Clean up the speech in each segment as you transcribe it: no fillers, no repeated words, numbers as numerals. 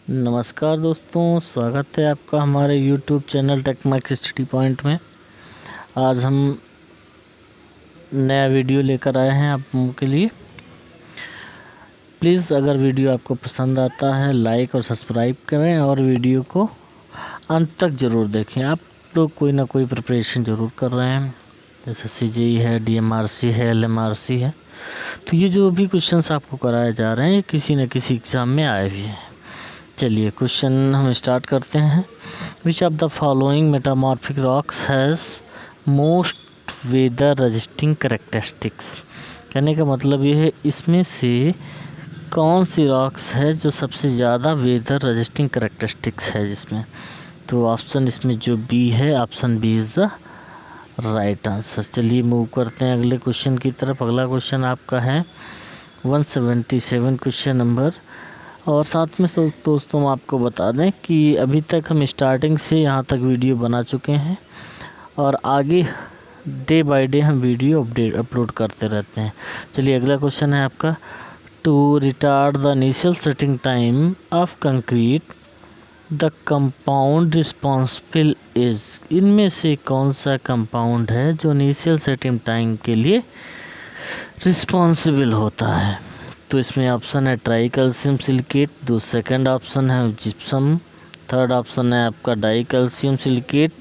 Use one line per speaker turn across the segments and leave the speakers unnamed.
नमस्कार दोस्तों, स्वागत है आपका हमारे YouTube चैनल टेक्मैक्स स्टडी पॉइंट में। आज हम नया वीडियो लेकर आए हैं आप लोगों के लिए। प्लीज़ अगर वीडियो आपको पसंद आता है लाइक और सब्सक्राइब करें और वीडियो को अंत तक ज़रूर देखें। आप लोग कोई ना कोई प्रिपरेशन ज़रूर कर रहे हैं, जैसे CJE है, DMRC है, LMRC है। तो ये जो भी क्वेश्चंस आपको कराए जा रहे हैं किसी न किसी एग्ज़ाम में आए हुए हैं। चलिए क्वेश्चन हम स्टार्ट करते हैं। Which of the following metamorphic rocks has most weather resisting characteristics. कहने का मतलब ये है, इसमें से कौन सी रॉक्स है जो सबसे ज़्यादा वेदर रजिस्टिंग करेक्टरिस्टिक्स है जिसमें। तो ऑप्शन इसमें जो बी है, option B is the right answer. चलिए मूव करते हैं अगले क्वेश्चन की तरफ। अगला क्वेश्चन आपका है 177 क्वेश्चन नंबर। और साथ में दोस्तों हम आपको बता दें कि अभी तक हम स्टार्टिंग से यहाँ तक वीडियो बना चुके हैं और आगे डे बाय डे हम वीडियो अपलोड करते रहते हैं। चलिए अगला क्वेश्चन है आपका, to retard the initial setting time of concrete the compound responsible is. इनमें से कौन सा कंपाउंड है जो इनिशियल सेटिंग टाइम के लिए रिस्पॉन्सिबल होता है। तो इसमें ऑप्शन है tricalcium silicate, second option है जिप्सम, थर्ड ऑप्शन है आपका डाई कैल्शियम सिलिकेट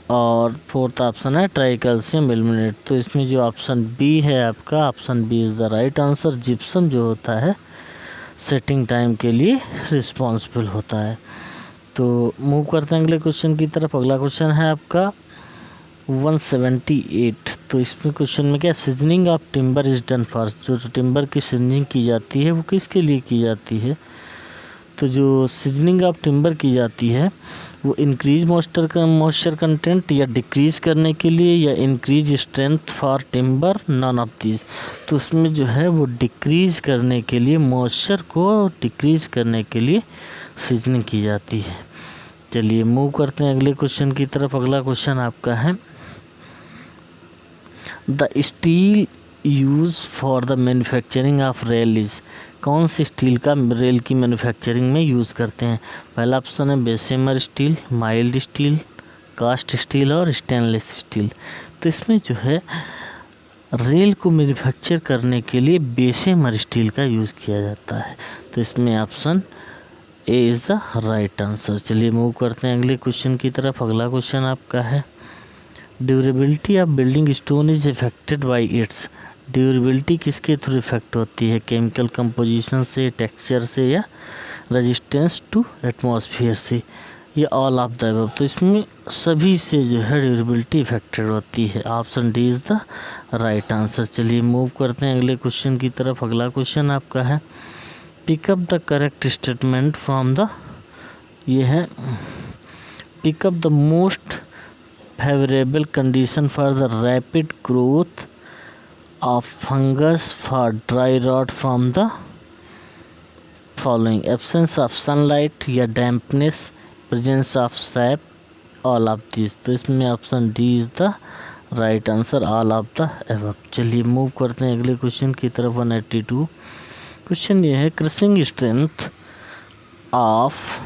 और फोर्थ ऑप्शन है ट्राई कैल्शियम एल्यूमिनेट। तो इसमें जो ऑप्शन बी है आपका, option B is the right answer. Gypsum जो होता है सेटिंग टाइम के लिए रिस्पॉन्सिबल होता है। तो मूव करते हैं अगले क्वेश्चन की तरफ। अगला क्वेश्चन है आपका 178। तो इसमें क्वेश्चन में क्या, seasoning of timber is done for. जो टिम्बर की सीजनिंग की जाती है वो किसके लिए की जाती है। तो जो सीजनिंग ऑफ टिम्बर की जाती है वो इंक्रीज मॉइस्चर कंटेंट या डिक्रीज करने के लिए या increase strength for timber, none of these. तो उसमें जो है वो डिक्रीज करने के लिए, मॉइस्चर को डिक्रीज करने के लिए सीजनिंग की जाती है। चलिए मूव करते हैं अगले क्वेश्चन की तरफ। अगला क्वेश्चन आपका है, the steel use for the manufacturing of rail is. कौन सी स्टील का रेल की मैन्युफैक्चरिंग में यूज़ करते हैं। पहला ऑप्शन है Bessemer steel, mild steel, cast steel और स्टेनलेस स्टील। तो इसमें जो है रेल को मैन्युफैक्चर करने के लिए बेसेमर स्टील का यूज़ किया जाता है। तो इसमें option A is the right answer. चलिए मूव करते हैं अगले क्वेश्चन की तरफ। अगला क्वेश्चन आपका है, durability of building stone is affected by it's. Durability किसके थ्रू इफेक्ट होती है, केमिकल कंपोजिशन से, टेक्सचर से या रेजिस्टेंस टू एटमॉस्फेयर से, या ऑल ऑफ द अबव। तो इसमें सभी से जो है ड्यूरेबिलिटी इफेक्टेड होती है। Option D is the right answer. चलिए मूव करते हैं अगले क्वेश्चन की तरफ। अगला क्वेश्चन आपका है, pick up the correct statement from the, ये है pick up the most favorable condition for the rapid growth of fungus for dry rot from the following: absence of sunlight या dampness, presence of sap, all of these। तो इसमें option D is the right answer, all of the above. चलिए move करते हैं अगले question की तरफ। 182 question ये है, crushing strength of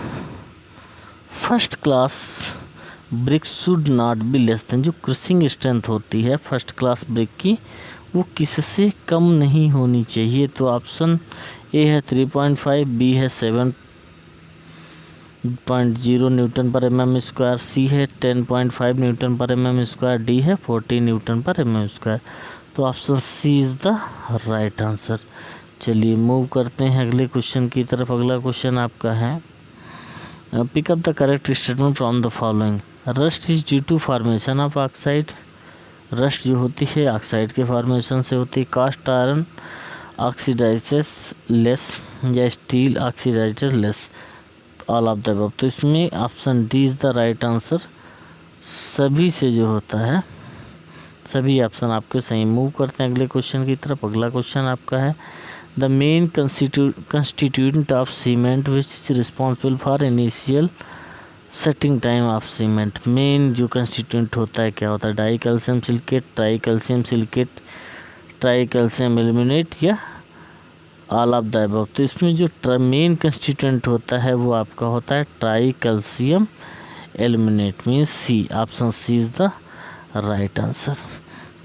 first class brick should not be less than. जो क्रशिंग स्ट्रेंथ होती है फर्स्ट क्लास ब्रिक की वो किससे कम नहीं होनी चाहिए। तो ऑप्शन ए है 3.5, बी है 7.0 न्यूटन पर mm स्क्वायर, सी है 10.5 न्यूटन पर mm स्क्वायर, डी है 40 न्यूटन पर mm स्क्वायर। तो option C is the right answer. चलिए मूव करते हैं अगले क्वेश्चन की तरफ। अगला क्वेश्चन आपका है, pick up the correct statement from the following. Rust is due to formation of oxide. Rust जो होती है ऑक्साइड के फॉर्मेशन से होती है। कास्ट आयरन ऑक्सीडाइजेस लेस या steel oxidizes less, all of the above. तो इसमें option D is the right answer. सभी से जो होता है सभी ऑप्शन आपके सही। मूव करते हैं अगले क्वेश्चन की तरफ। अगला क्वेश्चन आपका है, the main constituent of cement which is responsible for initial setting time of cement. Main जो कंस्टिट्यूएंट होता है क्या होता है, die calcium silicate, try calcium silicate, try calcium aluminate या ऑल ऑफ द अबव। तो इसमें जो मेन कंस्टिट्यूएंट होता है वो आपका होता है tricalcium aluminate, means C. Option C is the right answer.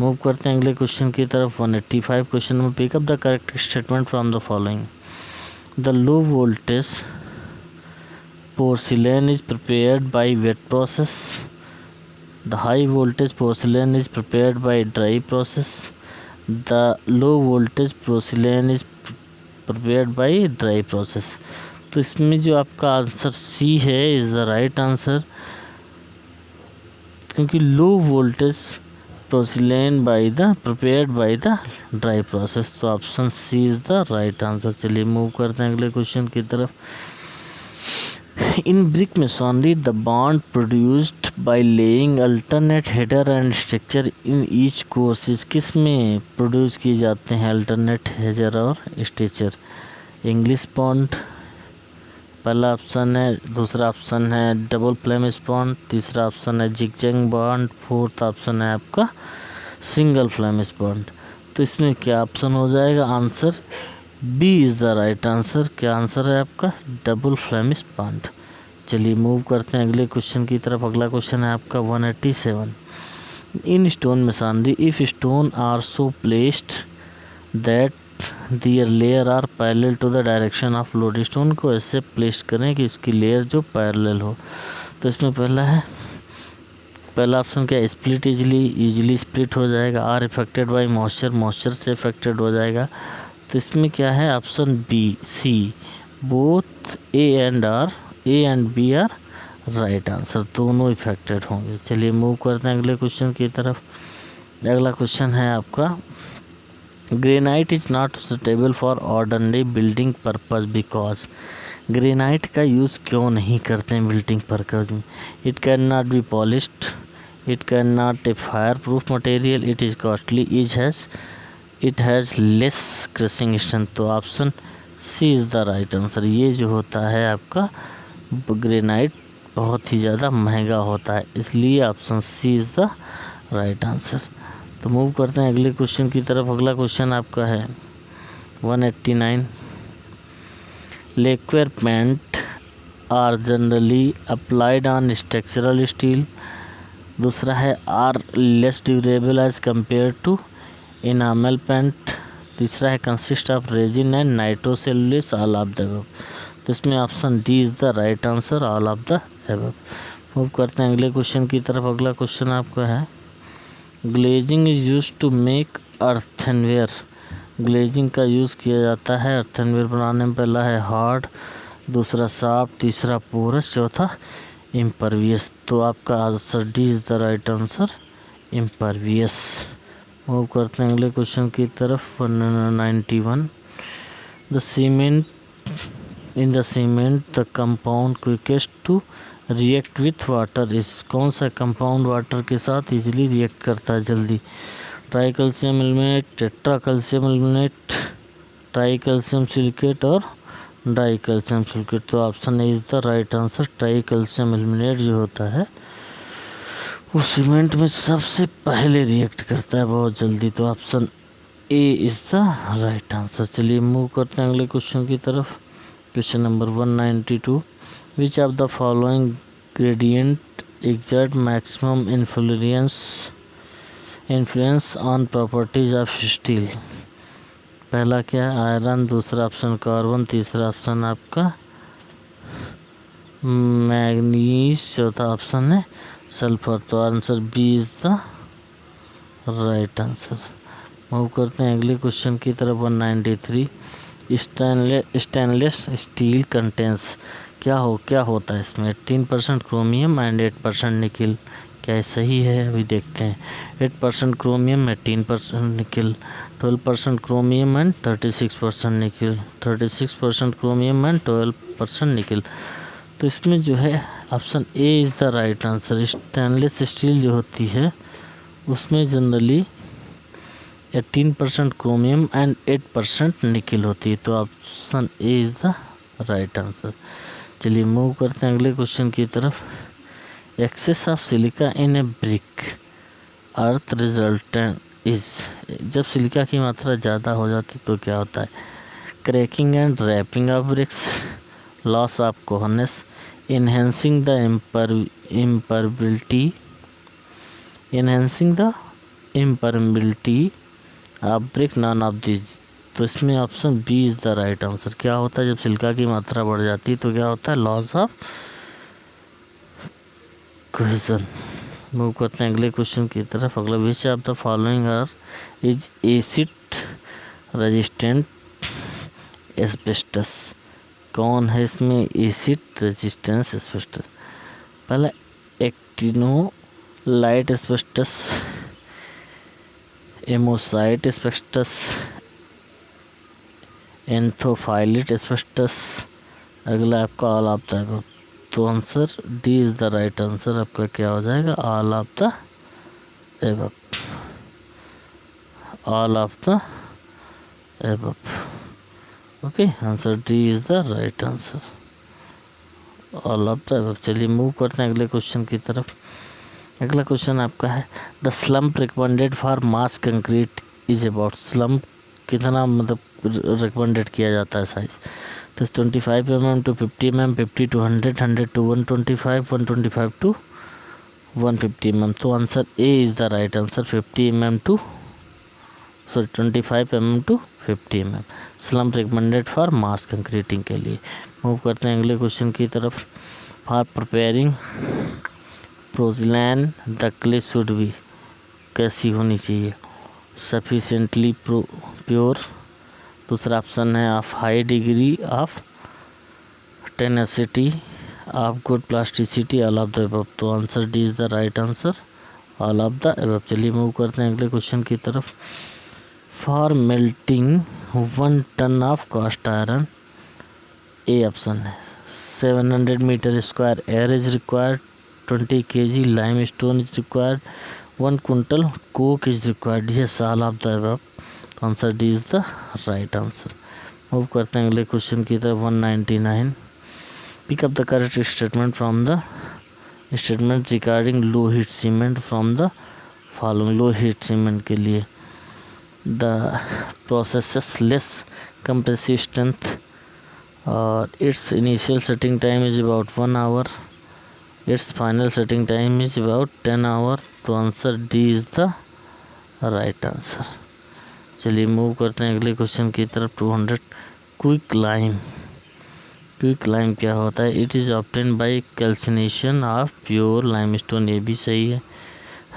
Move करते हैं अगले क्वेश्चन की तरफ। 185 क्वेश्चन में pick up the correct statement from the following. The low voltage porcelain is prepared by wet process. The high voltage porcelain is prepared by dry process. The low voltage porcelain is prepared by dry process. तो इसमें जो आपका answer C है is the right answer, क्योंकि low voltage porcelain by the prepared by the dry process. तो option C is the right answer. चलिए move करते हैं अगले क्वेश्चन की तरफ। In brick masonry, the bond produced by laying alternate header and structure in each course is किस में produce किए जाते हैं अल्टरनेट हेडर और स्ट्रक्चर? इंग्लिश बॉन्ड पहला ऑप्शन है, दूसरा ऑप्शन है डबल फ्लेमिश बॉन्ड, तीसरा ऑप्शन है जिगजैग बॉन्ड, फोर्थ ऑप्शन है आपका सिंगल फ्लेमिश बॉन्ड। तो इसमें क्या ऑप्शन हो जाएगा? Answer B is the right answer. क्या आंसर है आपका? Double Flemish bond. चलिए मूव करते हैं अगले क्वेश्चन की तरफ। अगला क्वेश्चन है आपका 187। In stone masonry if stone are so placed that their layer are parallel to the direction of load. Stone को ऐसे प्लेस करें कि इसकी लेयर जो पैरेलल हो। तो इसमें पहला ऑप्शन क्या है? स्प्लिट इजीली स्प्लिट हो जाएगा। आर इफेक्टेड बाय मॉइस्चर से इफेक्टेड हो जाएगा। तो इसमें क्या है? Option B C, both A and B are right answer, दोनों इफेक्टेड होंगे। चलिए मूव करते हैं अगले क्वेश्चन की तरफ। अगला क्वेश्चन है आपका granite is not suitable for ordinary building purpose because. Granite का यूज़ क्यों नहीं करते हैं बिल्डिंग पर्पस में? It can not be polished, it can not a fire proof material, it is costly, it has less crushing strength. तो option C is the right answer. ये जो होता है आपका ग्रेनाइट बहुत ही ज़्यादा महंगा होता है, इसलिए option C is the right answer. तो मूव करते हैं अगले क्वेश्चन की तरफ। अगला क्वेश्चन आपका है 189। Lacquer paint are generally applied on structural steel. दूसरा है are less durable as compare to enamel paint. तीसरा है consist of resin and nitrocellulose, all of the above. तो इसमें option D is the right answer, all of the above. Move करते हैं अगले question की तरफ। अगला क्वेश्चन आपका है glazing is use to make earthenware. Glazing का यूज़ किया जाता है अर्थनवेयर बनाने में। पहला है हार्ड, दूसरा सॉफ्ट, तीसरा पोरस, चौथा इम्परवियस। तो आपका answer D is the right answer, impervious. Move करते हैं अगले क्वेश्चन की तरफ 191। The cement in the cement the compound quickest to react with water is. कौन सा कंपाउंड वाटर के साथ इजीली रिएक्ट करता है जल्दी? Try calcium aluminate, tetra calcium aluminate, try calcium silicate और डाई कैल्शियम सिलिकेट। तो option A is the right answer. Try calcium aluminate जो होता है वो सीमेंट में सबसे पहले रिएक्ट करता है बहुत जल्दी। तो option A is the right answer. चलिए मूव करते हैं अगले क्वेश्चन की तरफ। Question number 192। Which of the following gradient exert maximum influence on properties of steel? पहला क्या है? आयरन, दूसरा ऑप्शन कार्बन, तीसरा ऑप्शन आपका मैग्नीज, चौथा ऑप्शन है सल्फर। तो answer B is the right answer. Move करते हैं अगले क्वेश्चन की तरफ 193। स्टेनलेस स्टील कंटेंस क्या होता है इसमें? 18% क्रोमियम एंड 8% निकिल। क्या ये सही है? अभी देखते हैं। 8% chromium, 18% nickel, 12% chromium and 36% nickel, 36% chromium and 12% nickel. तो इसमें जो है option A is the right answer. Stainless steel जो होती है उसमें जनरली 18% क्रोमियम एंड 8% निकिल होती है। तो option A is the right answer. चलिए मूव करते हैं अगले क्वेश्चन की तरफ। Excess of silica in a brick earth resultant is. जब सिलिका की मात्रा ज़्यादा हो जाती तो क्या होता है? cracking and wrapping of bricks, loss of coherence, enhancing the impermeability of brick, none of these। तो इसमें option B is the right answer. क्या होता है जब सिलिका की मात्रा बढ़ जाती है तो क्या होता है, लॉस ऑफ कोहेजन। मूव करते हैं अगले क्वेश्चन की तरफ। अगला, which of the following are is acid resistant asbestos. कौन है इसमें एसिड रेजिस्टेंस एस्बेस्टस? पहला actinolite asbestos, amosite asbestos, anthophyllite asbestos. अगला आपका ऑल ऑफ द अबव। तो answer D is the right answer. आपका क्या हो जाएगा, all of the above, all of the above. Okay, answer D is the right answer, all of the above. चलिए move करते हैं अगले क्वेश्चन की तरफ। अगला क्वेश्चन आपका है, the slump recommended for mass concrete is about. Slump कितना मतलब रिकमेंडेड किया जाता है साइज? तो 25 mm to 50 mm, 50 to 100, 100 to 125, 125 to 150 mm। तो answer A is the right answer, 25 mm to 50 mm slump recommended for mass concreting के लिए। Move करते हैं अगले क्वेश्चन की तरफ। For preparing porcelain the clay should be, कैसी होनी चाहिए? Sufficiently pure. दूसरा ऑप्शन है of high degree of tenacity, of good plasticity, all of the above. तो answer D is the right answer, all of the above. चलिए move करते हैं अगले क्वेश्चन की तरफ। For melting 1 ton of cast iron, A option है 700 metre square air is required, 20 kg lime stone is required, 1 quintal coke is required. Yes, all of the above. तो answer D is the right answer. Move करते हैं अगले question की तरफ। 199, pick up the correct statement from the statement regarding low heat cement from the following. Low heat cement के लिए, the process less compressive strength और its initial setting time is about 1 hour, its final setting time is about 10 hour। तो answer D is the right answer. चलिए move करते हैं अगले question की तरफ। 200, क्विक लाइम। क्विक लाइम क्या होता है? It is obtain by calcination of pure limestone, ये भी सही है।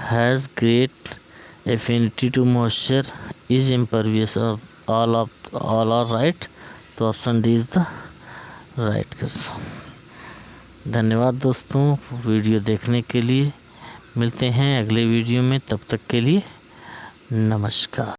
Has great affinity to moisture, is impervious, all are right. तो option D is the right question. धन्यवाद दोस्तों वीडियो देखने के लिए। मिलते हैं अगले वीडियो में, तब तक के लिए नमस्कार।